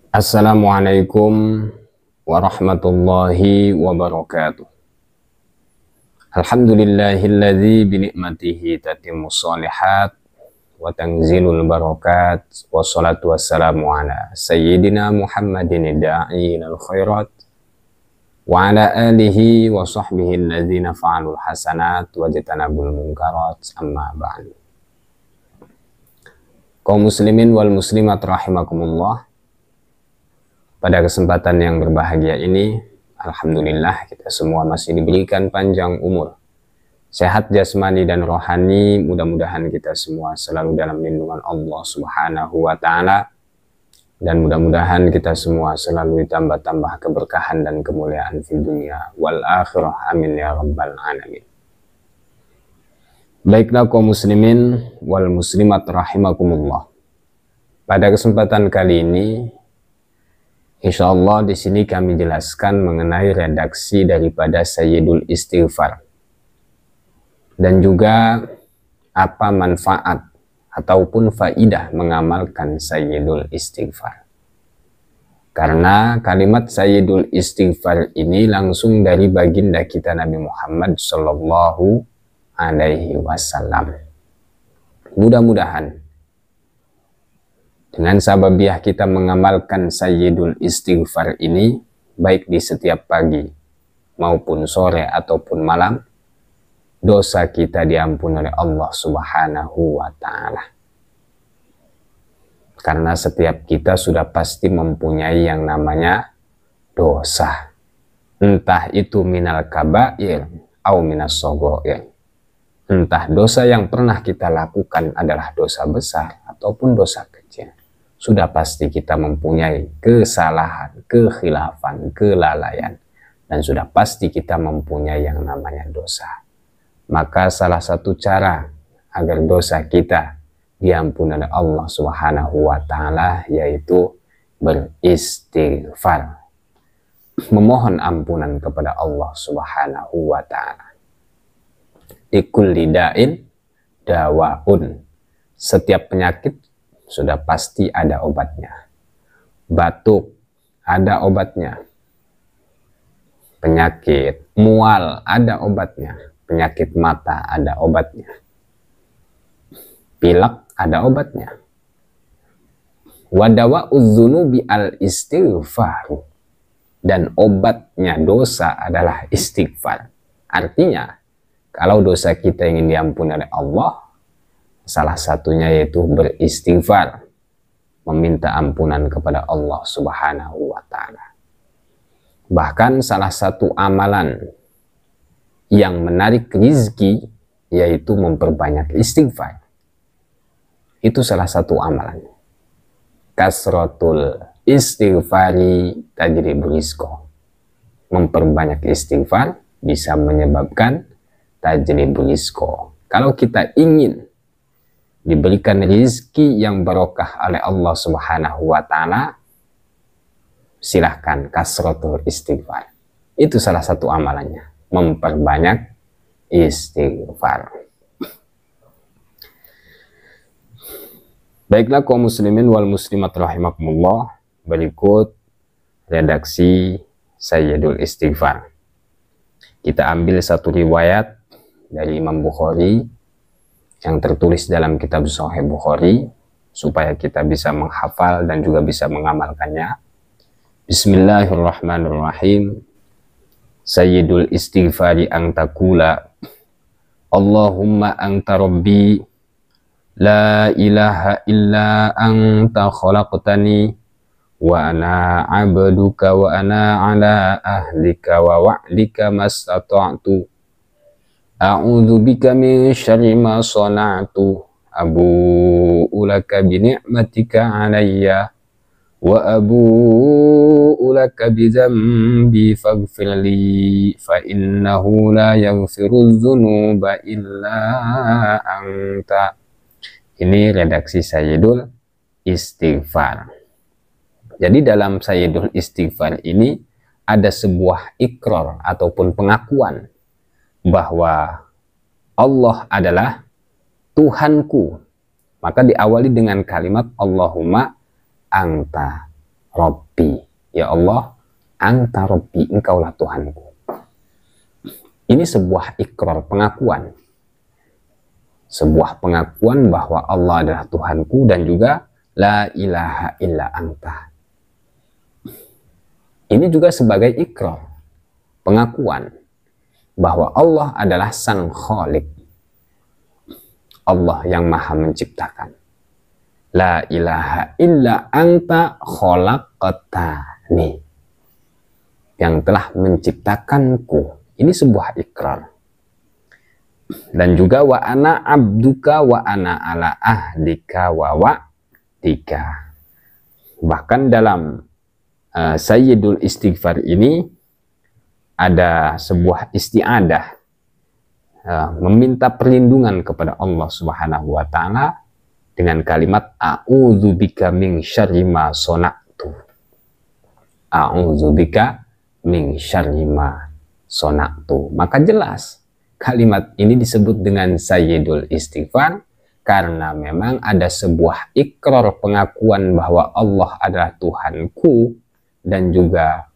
Assalamualaikum warahmatullahi wabarakatuh. Alhamdulillahilladzi binikmatihi tatimmus shalihat wa tanzilul barakat, wassalatu wassalamu ala sayyidina Muhammadin da'i ilal khairat wa ala alihi wa sahbihi alladzina fa'alul hasanat wa jatanabul munkarat, amma ba'du. Kaum muslimin wal muslimat rahimakumullah, pada kesempatan yang berbahagia ini, alhamdulillah kita semua masih diberikan panjang umur, sehat jasmani dan rohani. Mudah-mudahan kita semua selalu dalam lindungan Allah Subhanahu wa Ta'ala, dan mudah-mudahan kita semua selalu ditambah-tambah keberkahan dan kemuliaan di dunia wal akhirah, amin ya rabbal alamin. Baiklah kaum muslimin wal muslimat rahimakumullah, pada kesempatan kali ini insya Allah di sini kami jelaskan mengenai redaksi daripada Sayyidul Istighfar, dan juga apa manfaat ataupun faidah mengamalkan Sayyidul Istighfar. Karena kalimat Sayyidul Istighfar ini langsung dari baginda kita Nabi Muhammad Sallallahu Alaihi Wasallam. Mudah-mudahan dengan sababiah kita mengamalkan Sayyidul Istighfar ini, baik di setiap pagi maupun sore ataupun malam, dosa kita diampuni oleh Allah Subhanahu wa Ta'ala. Karena setiap kita sudah pasti mempunyai yang namanya dosa, entah itu minal kabair atau minas shaghair. Entah dosa yang pernah kita lakukan adalah dosa besar ataupun dosa kecil, sudah pasti kita mempunyai kesalahan, kekhilafan, kelalaian, dan sudah pasti kita mempunyai yang namanya dosa. Maka salah satu cara agar dosa kita diampuni oleh Allah Subhanahu wa Ta'ala yaitu beristighfar, memohon ampunan kepada Allah Subhanahu wa Ta'ala. Likulli da'in dawaun, setiap penyakit sudah pasti ada obatnya. Batuk ada obatnya, penyakit mual ada obatnya, penyakit mata ada obatnya, pilek ada obatnya. Wadawa udzunubi al istighfar, dan obatnya dosa adalah istighfar. Artinya kalau dosa kita ingin diampuni oleh Allah, salah satunya yaitu beristighfar, meminta ampunan kepada Allah Subhanahu wa Ta'ala. Bahkan salah satu amalan yang menarik rizki yaitu memperbanyak istighfar. Itu salah satu amalan. Kasratul istighfari tajribu rizqo. Memperbanyak istighfar bisa menyebabkan tajribu rizqo. Kalau kita ingin diberikan rizki yang barokah oleh Allah Subhanahu wa Ta'ala, silahkan kasratul istighfar. Itu salah satu amalannya, memperbanyak istighfar. Baiklah kaum muslimin wal muslimat rahimakumullah, berikut redaksi Sayyidul Istighfar. Kita ambil satu riwayat dari Imam Bukhari yang tertulis dalam kitab Sahih Bukhari, supaya kita bisa menghafal dan juga bisa mengamalkannya. Bismillahirrahmanirrahim. Sayyidul istighfari ang takula Allahumma anta rabbi la ilaha illa anta khalaqtani wa ana abduka wa ana ala ahlika wa wa'dika mastata'tu. A'udzu bika min syarri ma shana'tu, abu'u laka bi ni'matika 'alayya wa abu'u laka bi dzambi faghfir li fa innahu la yaghfiru dzunuba illa anta. Ini redaksi Sayyidul Istighfar. Jadi dalam Sayyidul Istighfar ini ada sebuah ikrar ataupun pengakuan bahwa Allah adalah Tuhanku. Maka diawali dengan kalimat Allahumma anta. Rabbi. Ya Allah, anta Rabbi, engkaulah Tuhanku. Ini sebuah ikrar, pengakuan. Sebuah pengakuan bahwa Allah adalah Tuhanku dan juga la ilaha illa anta. Ini juga sebagai ikrar, pengakuan bahwa Allah adalah Sang Khalik. Allah yang Maha menciptakan. La ilaha illa anta khalaqtani. Yang telah menciptakanku. Ini sebuah ikrar. Dan juga wa ana abduka wa ana ala ahdika wa wa'dika. Bahkan dalam Sayyidul Istighfar ini ada sebuah isti'adah, meminta perlindungan kepada Allah Subhanahu wa taala dengan kalimat a'udzubika min syarri ma sona'tu. A'udzubika min syarri ma sona'tu. Maka jelas kalimat ini disebut dengan Sayyidul Istighfar karena memang ada sebuah ikrar, pengakuan bahwa Allah adalah Tuhanku dan juga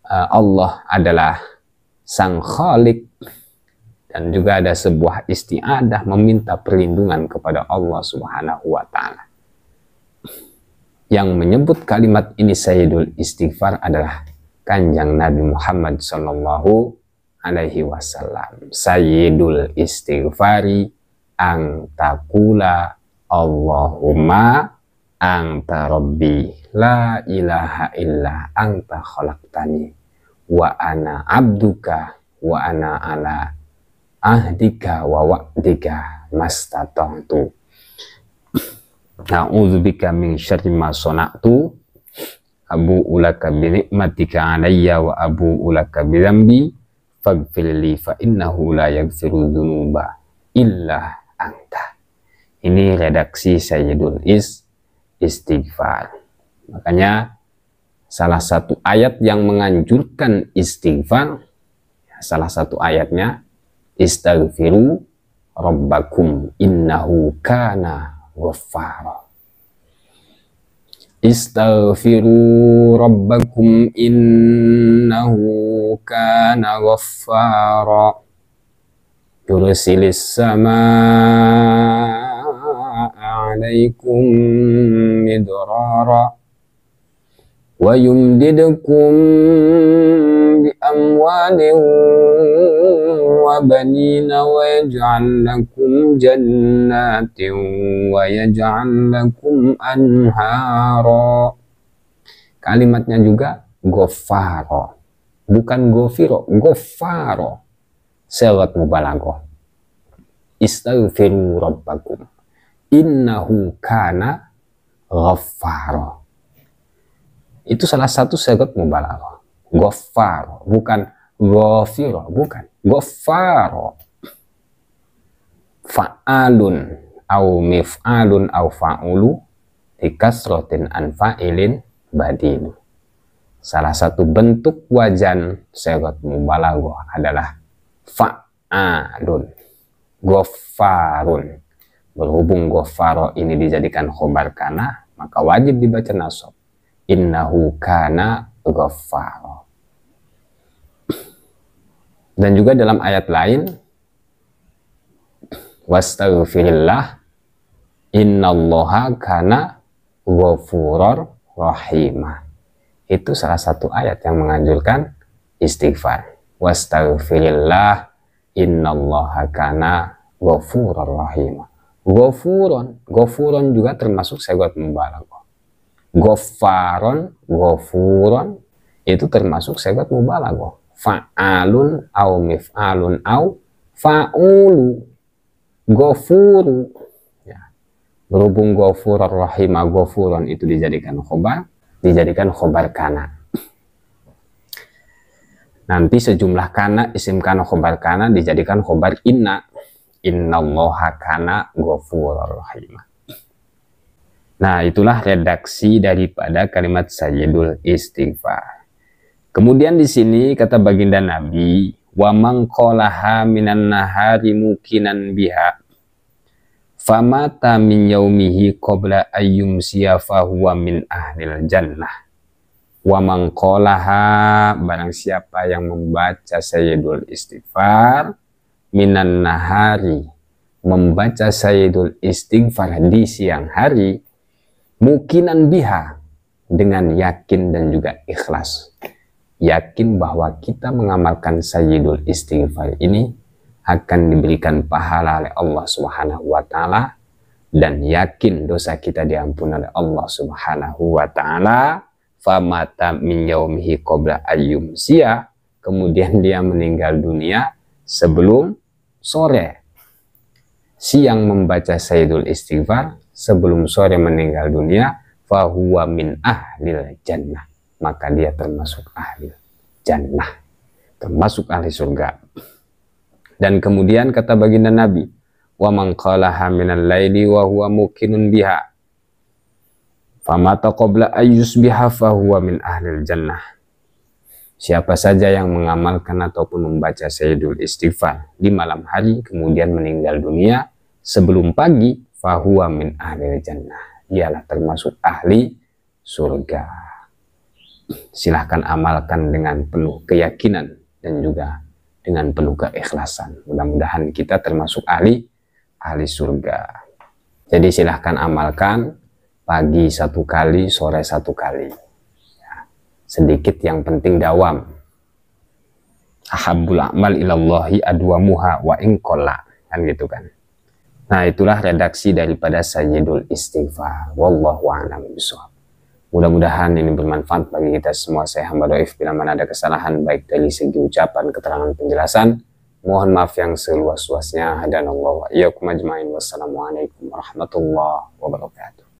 Allah adalah Sang Khalik, dan juga ada sebuah isti'adah meminta perlindungan kepada Allah Subhanahu wa taala. Yang menyebut kalimat ini Sayyidul Istighfar adalah Kanjeng Nabi Muhammad sallallahu alaihi wasallam. Sayyidul Istighfari ang takula Allahumma anta Rabbi la ilaha illa anta khalaqtani wa ana abduka wa ana ala ahdika wa wa'dika mastata'tu. A'udzubika min syarri ma sona'tu abu'u laka bi ni'matika alayya wa abu'u laka bi dzambi faghfirli fa innahu la yaghfiru dzunuba illa anta. Ini redaksi Sayyidul Istighfar. Makanya salah satu ayat yang menganjurkan istighfar, salah satu ayatnya istaghfiru rabbakum innahu kana ghaffara. Istaghfiru rabbakum innahu kana ghaffara. Yursilis samaa 'alaikum midrara wa yumdidukum bi amwalin wa banina wa yaj'al lakum jannatin wa yaj'al lakum anhara. Kalimatnya juga Ghaffara, bukan Ghafiro, Ghaffara. Selat mubalaghah. Istaghfiru rabbakum innahu kana ghaffara. Itu salah satu selat mubalaghah. Ghaffara, bukan Ghafiro, bukan Ghaffara. Fa'alun au mif'alun au fa'ulu dikasrotin an fa'ilin badinu. Salah satu bentuk wajan selat mubalaghah adalah fa'alun, ghafarun. Berhubung ghafaro ini dijadikan khobar kana, maka wajib dibaca nasab. Innahu kana ghaffaro. Dan juga dalam ayat lain, wastaghfirillah innallaha kana ghafurur rahimah. Itu salah satu ayat yang menganjurkan istighfar. Wastaghfirillah innallaha kana ghafurur rahimah. Ghafurun juga termasuk segot mubalaghah. Ghaffaron, ghafuron itu termasuk segot mubalaghah. Fa'alun au mif'alun au fa'ulu. Ghafuru. Ya. Berhubung ghafurur rahimah, ghafuron itu dijadikan khobar kana. Nanti sejumlah kana, isim kana, khobar kana dijadikan khobar inna. Innallaha kana ghafurur rahimah. Nah, itulah redaksi daripada kalimat Sayyidul Istighfar. Kemudian di sini kata baginda Nabi, wa man qalaha minan nahari mukinan biha famata min yaumihi qabla ayyumsiya fahuwa min ahlil jannah. Wa man qalaha, barang siapa yang membaca sayyidul istighfar minan nahari, membaca sayyidul istighfar di siang hari, mukinan biha, dengan yakin dan juga ikhlas. Yakin bahwa kita mengamalkan sayyidul istighfar ini akan diberikan pahala oleh Allah Subhanahu wa taala, dan yakin dosa kita diampuni oleh Allah Subhanahu wa taala. Famata min yaumihi qabla ayyumsiya, kemudian dia meninggal dunia sebelum sore. Siang membaca sayyidul istighfar, sebelum sore meninggal dunia, fahuwa min ahlil jannah, maka dia termasuk ahli jannah, termasuk ahli surga. Dan kemudian kata baginda Nabi, wa man qalaha minal laili wa huwa muqinun biha, famata qabla ayyusbiha fahuwa min ahlil jannah. Siapa saja yang mengamalkan ataupun membaca sayyidul istighfar di malam hari kemudian meninggal dunia sebelum pagi, fahuwa min ahlil jannah, dialah termasuk ahli surga. Silahkan amalkan dengan penuh keyakinan dan juga dengan penuh keikhlasan. Mudah-mudahan kita termasuk ahli surga. Jadi silahkan amalkan pagi 1 kali, sore 1 kali. Ya, sedikit yang penting dawam. Ahabbul a'mal ilallahi adwamuha wa in qalla, kan gitu kan. Nah, itulah redaksi daripada sayyidul istighfar. Wallahu a'lam bishawab. Mudah-mudahan ini bermanfaat bagi kita semua. Saya hamba dhaif, bila mana ada kesalahan baik dari segi ucapan, keterangan, penjelasan, mohon maaf yang seluas-luasnya. Hadanallahu wa iyyakum ajmain. Wassalamualaikum warahmatullahi wabarakatuh.